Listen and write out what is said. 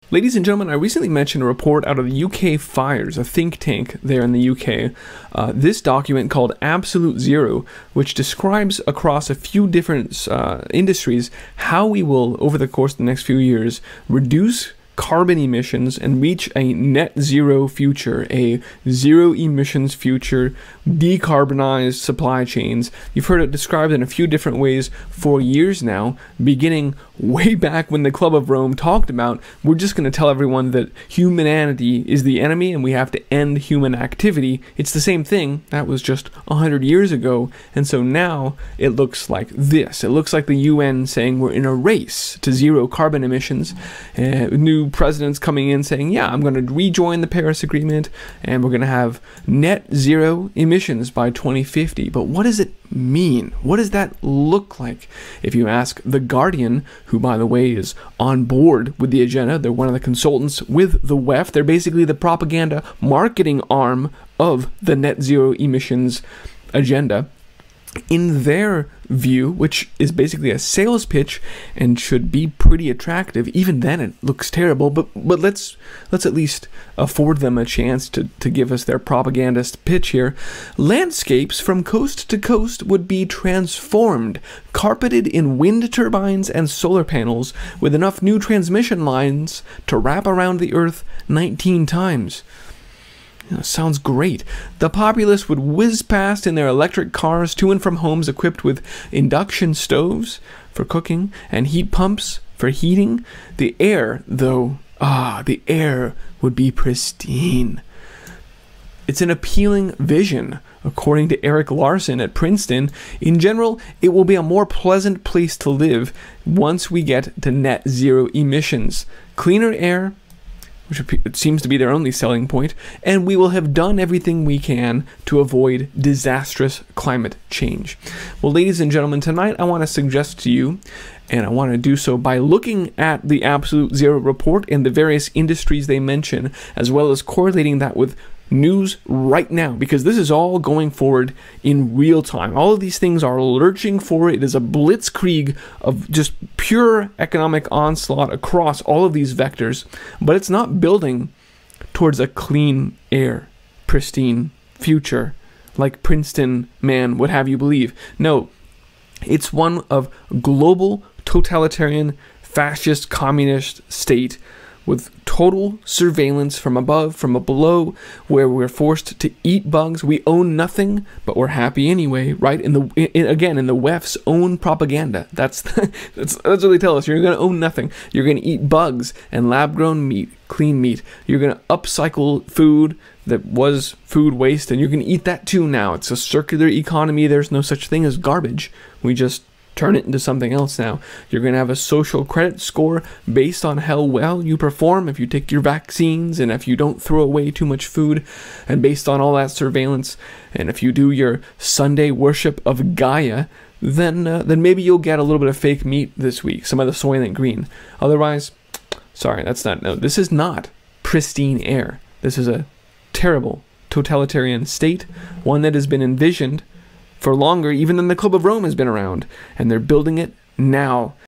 Ladies and gentlemen, I recently mentioned a report out of the UK Fires, a think tank there in the UK. This document called Absolute Zero, which describes across a few different industries how we will, over the course of the next few years, reduce carbon emissions and reach a net zero future, a zero emissions future, decarbonized supply chains. You've heard it described in a few different ways for years now, beginning way back when the Club of Rome talked about, we're just going to tell everyone that humanity is the enemy and we have to end human activity. It's the same thing. That was just 100 years ago. And so now it looks like this. It looks like the UN saying we're in a race to zero carbon emissions. New presidents coming in saying, yeah, I'm going to rejoin the Paris Agreement and we're going to have net zero emissions by 2050. But what does it mean? What does that look like? If you ask The Guardian, who by the way is on board with the agenda, they're one of the consultants with the WEF, they're basically the propaganda marketing arm of the net zero emissions agenda. In their view, which is basically a sales pitch and should be pretty attractive, even then it looks terrible, but let's at least afford them a chance to give us their propagandist pitch here. Landscapes from coast to coast would be transformed, carpeted in wind turbines and solar panels with enough new transmission lines to wrap around the Earth 19 times. Sounds great. The populace would whiz past in their electric cars to and from homes equipped with induction stoves for cooking and heat pumps for heating. The air, though, the air would be pristine. It's an appealing vision. According to Eric Larson at Princeton, in general, it will be a more pleasant place to live once we get to net zero emissions. Cleaner air, which it seems to be their only selling point, and we will have done everything we can to avoid disastrous climate change. Well, ladies and gentlemen, tonight I want to suggest to you, and I want to do so by looking at the Absolute Zero report and the various industries they mention, as well as correlating that with news right now, because this is all going forward in real time. All of these things are lurching forward. It is a blitzkrieg of just pure economic onslaught across all of these vectors, but it's not building towards a clean air, pristine future like Princeton man would have you believe. No, it's one of global totalitarian fascist communist state with total surveillance from above, from below, where we're forced to eat bugs. We own nothing, but we're happy anyway, right? Again, in the WEF's own propaganda. That's what they tell us. You're going to own nothing. You're going to eat bugs and lab-grown meat, clean meat. You're going to upcycle food that was food waste, and you're going to eat that too now. It's a circular economy. There's no such thing as garbage. We just turn it into something else now. You're going to have a social credit score based on how well you perform if you take your vaccines and if you don't throw away too much food, and based on all that surveillance, and if you do your Sunday worship of Gaia, then maybe you'll get a little bit of fake meat this week, some of the Soylent Green. Otherwise, sorry, this is not pristine air. This is a terrible totalitarian state, one that has been envisioned for longer even than the Club of Rome has been around, and they're building it now.